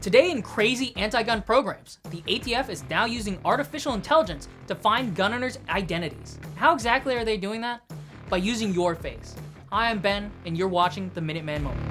Today in crazy anti-gun programs, the ATF is now using artificial intelligence to find gun owners' identities. How exactly are they doing that? By using your face. Hi, I'm Ben, and you're watching the Minuteman Moment.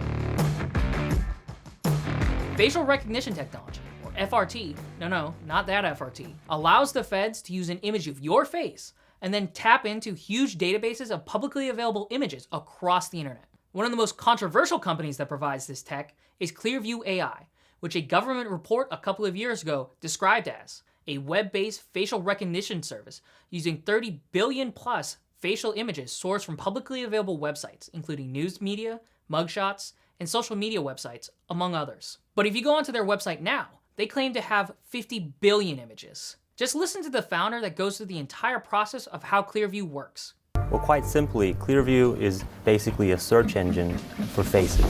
Facial recognition technology, or FRT, no, not that FRT, allows the feds to use an image of your face and then tap into huge databases of publicly available images across the internet. One of the most controversial companies that provides this tech is Clearview AI, which a government report a couple of years ago described as a web-based facial recognition service using 30 billion plus facial images sourced from publicly available websites, including news media, mugshots, and social media websites, among others. But if you go onto their website now, they claim to have 50 billion images. Just listen to the founder that goes through the entire process of how Clearview works. Well, quite simply, Clearview is basically a search engine for faces.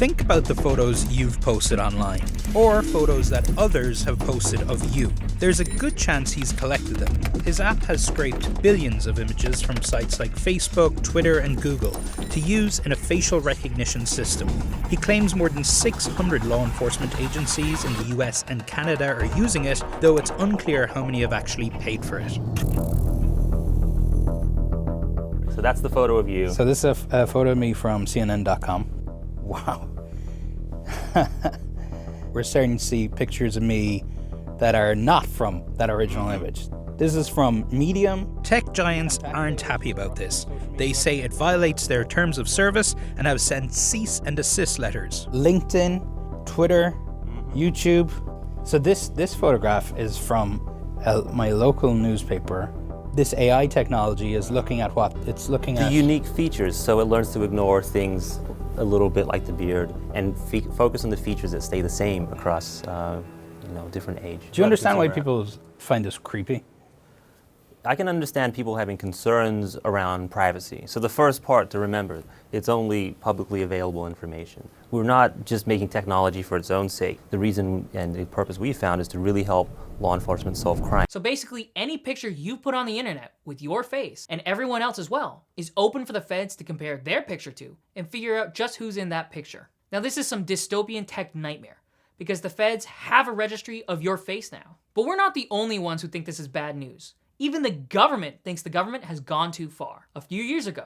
Think about the photos you've posted online, or photos that others have posted of you. There's a good chance he's collected them. His app has scraped billions of images from sites like Facebook, Twitter, and Google to use in a facial recognition system. He claims more than 600 law enforcement agencies in the US and Canada are using it, though it's unclear how many have actually paid for it. So that's the photo of you. So this is a photo of me from CNN.com. Wow. We're starting to see pictures of me that are not from that original image. This is from Medium. Tech giants aren't happy about this. They say it violates their terms of service and have sent cease and desist letters. LinkedIn, Twitter, YouTube. So this photograph is from my local newspaper. This AI technology is looking at what? It's looking at the unique features, so it learns to ignore things a little bit like the beard and focus on the features that stay the same across different age. Do you understand why people find this creepy? I can understand people having concerns around privacy. So the first part to remember, it's only publicly available information. We're not just making technology for its own sake. The reason and the purpose we found is to really help law enforcement solve crime. So basically, any picture you put on the internet with your face, and everyone else as well, is open for the feds to compare their picture to and figure out just who's in that picture. Now this is some dystopian tech nightmare, because the feds have a registry of your face now. But we're not the only ones who think this is bad news. Even the government thinks the government has gone too far. A few years ago,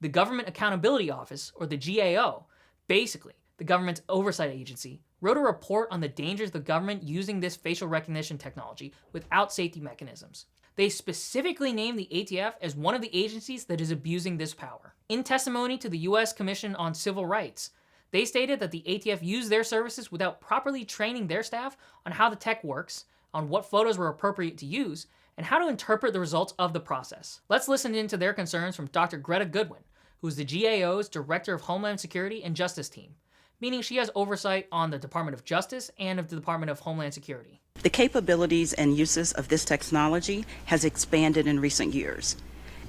the Government Accountability Office, or the GAO, basically the government's oversight agency, wrote a report on the dangers of the government using this facial recognition technology without safety mechanisms. They specifically named the ATF as one of the agencies that is abusing this power. In testimony to the US Commission on Civil Rights, they stated that the ATF used their services without properly training their staff on how the tech works, on what photos were appropriate to use, and how to interpret the results of the process. Let's listen into their concerns from Dr. Greta Goodwin, who is the GAO's Director of Homeland Security and Justice Team, meaning she has oversight on the Department of Justice and of the Department of Homeland Security. The capabilities and uses of this technology has expanded in recent years,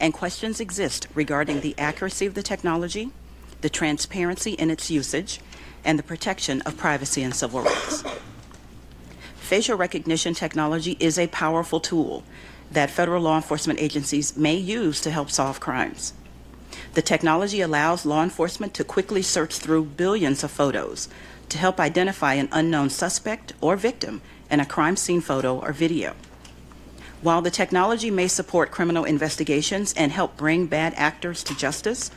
and questions exist regarding the accuracy of the technology, the transparency in its usage, and the protection of privacy and civil rights. Facial recognition technology is a powerful tool that federal law enforcement agencies may use to help solve crimes. The technology allows law enforcement to quickly search through billions of photos to help identify an unknown suspect or victim in a crime scene photo or video. While the technology may support criminal investigations and help bring bad actors to justice,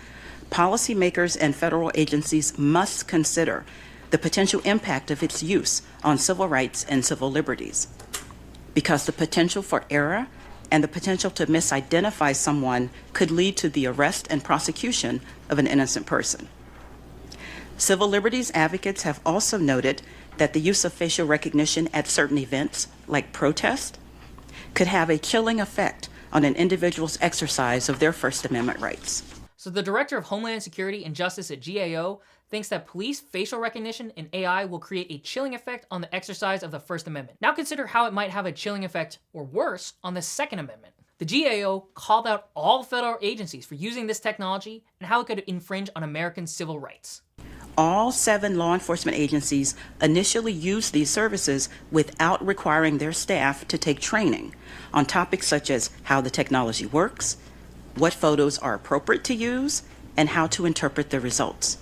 policymakers and federal agencies must consider the potential impact of its use on civil rights and civil liberties, because the potential for error and the potential to misidentify someone could lead to the arrest and prosecution of an innocent person. Civil liberties advocates have also noted that the use of facial recognition at certain events, like protests, could have a chilling effect on an individual's exercise of their First Amendment rights. So the Director of Homeland Security and Justice at GAO thinks that police facial recognition and AI will create a chilling effect on the exercise of the First Amendment. Now consider how it might have a chilling effect, or worse, on the Second Amendment. The GAO called out all federal agencies for using this technology and how it could infringe on American civil rights. All 7 law enforcement agencies initially used these services without requiring their staff to take training on topics such as how the technology works, what photos are appropriate to use, and how to interpret the results.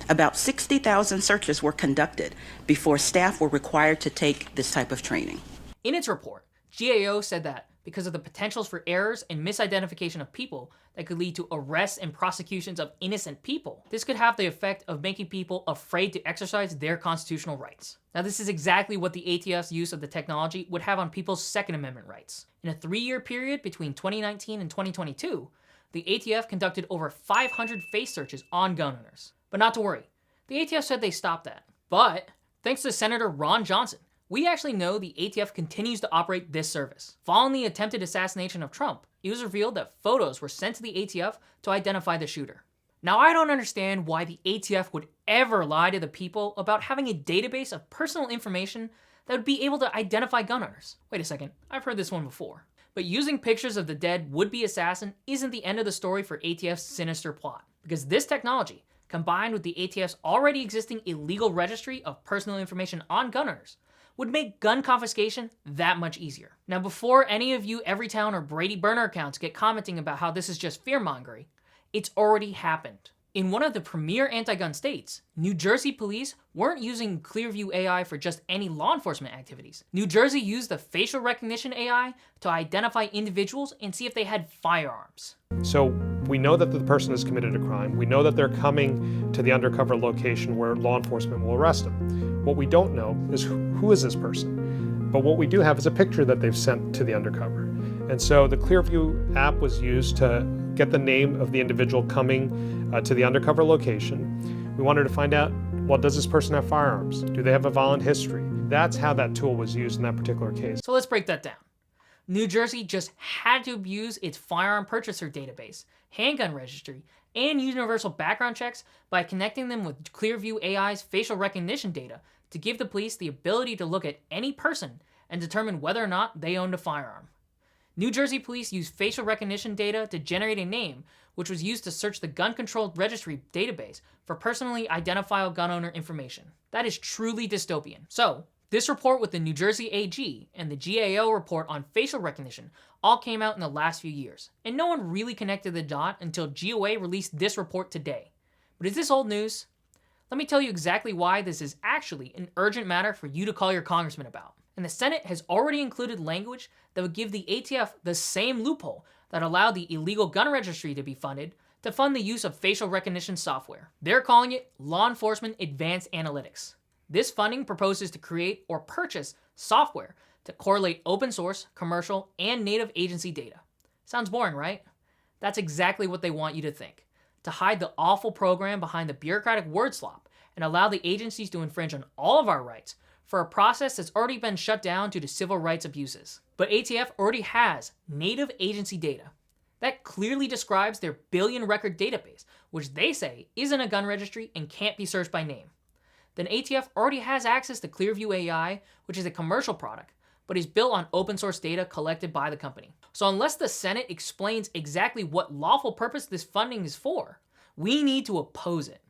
About 60,000 searches were conducted before staff were required to take this type of training. In its report, GAO said that because of the potentials for errors and misidentification of people that could lead to arrests and prosecutions of innocent people, this could have the effect of making people afraid to exercise their constitutional rights. Now, this is exactly what the ATF's use of the technology would have on people's Second Amendment rights. In a 3-year period between 2019 and 2022, the ATF conducted over 500 face searches on gun owners. But not to worry, the ATF said they stopped that. But thanks to Senator Ron Johnson, we actually know the ATF continues to operate this service. Following the attempted assassination of Trump, it was revealed that photos were sent to the ATF to identify the shooter. Now, I don't understand why the ATF would ever lie to the people about having a database of personal information that would be able to identify gun owners. Wait a second, I've heard this one before. But using pictures of the dead would-be assassin isn't the end of the story for ATF's sinister plot, because this technology, combined with the ATF's already existing illegal registry of personal information on gun owners, would make gun confiscation that much easier. Now, before any of you Everytown or Brady Burner accounts get commenting about how this is just fear-mongering, it's already happened. In one of the premier anti-gun states, New Jersey police weren't using Clearview AI for just any law enforcement activities. New Jersey used the facial recognition AI to identify individuals and see if they had firearms. So we know that the person has committed a crime. We know that they're coming to the undercover location where law enforcement will arrest them. What we don't know is who is this person. But what we do have is a picture that they've sent to the undercover. And so the Clearview app was used to get the name of the individual coming to the undercover location. We wanted to find out, well, does this person have firearms? Do they have a violent history? That's how that tool was used in that particular case. So let's break that down. New Jersey just had to use its firearm purchaser database, handgun registry, and universal background checks by connecting them with Clearview AI's facial recognition data to give the police the ability to look at any person and determine whether or not they owned a firearm. New Jersey police used facial recognition data to generate a name, which was used to search the gun control registry database for personally identifiable gun owner information. That is truly dystopian. So, this report with the New Jersey AG and the GAO report on facial recognition all came out in the last few years, and no one really connected the dot until GOA released this report today. But is this old news? Let me tell you exactly why this is actually an urgent matter for you to call your congressman about. And the Senate has already included language that would give the ATF the same loophole that allowed the illegal gun registry to be funded to fund the use of facial recognition software. They're calling it Law Enforcement Advanced Analytics. This funding proposes to create or purchase software to correlate open source, commercial, and native agency data. Sounds boring, right? That's exactly what they want you to think, to hide the awful program behind the bureaucratic word slop and allow the agencies to infringe on all of our rights for a process that's already been shut down due to civil rights abuses. But ATF already has native agency data. That clearly describes their billion record database, which they say isn't a gun registry and can't be searched by name. Then ATF already has access to Clearview AI, which is a commercial product, but is built on open source data collected by the company. So unless the Senate explains exactly what lawful purpose this funding is for, we need to oppose it.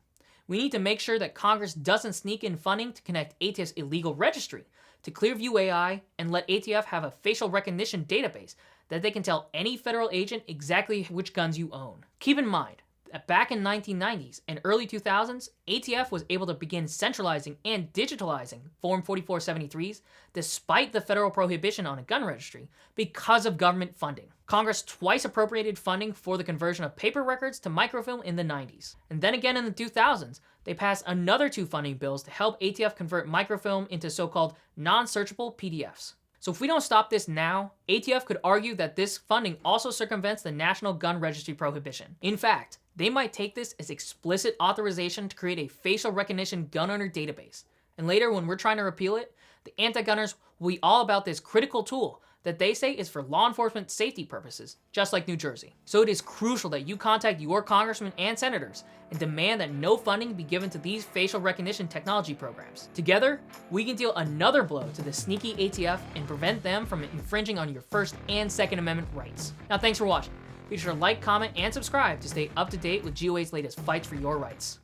We need to make sure that Congress doesn't sneak in funding to connect ATF's illegal registry to Clearview AI and let ATF have a facial recognition database that they can tell any federal agent exactly which guns you own. Keep in mind that back in 1990s and early 2000s, ATF was able to begin centralizing and digitalizing Form 4473s despite the federal prohibition on a gun registry because of government funding. Congress twice appropriated funding for the conversion of paper records to microfilm in the 90s. And then again in the 2000s, they passed another 2 funding bills to help ATF convert microfilm into so-called non-searchable PDFs. So if we don't stop this now, ATF could argue that this funding also circumvents the National Gun Registry prohibition. In fact, they might take this as explicit authorization to create a facial recognition gun owner database. And later, when we're trying to repeal it, the anti-gunners will be all about this critical tool that they say is for law enforcement safety purposes, just like New Jersey. So it is crucial that you contact your congressmen and senators and demand that no funding be given to these facial recognition technology programs. Together, we can deal another blow to the sneaky ATF and prevent them from infringing on your First and Second Amendment rights. Now, thanks for watching. Be sure to like, comment, and subscribe to stay up to date with GOA's latest fights for your rights.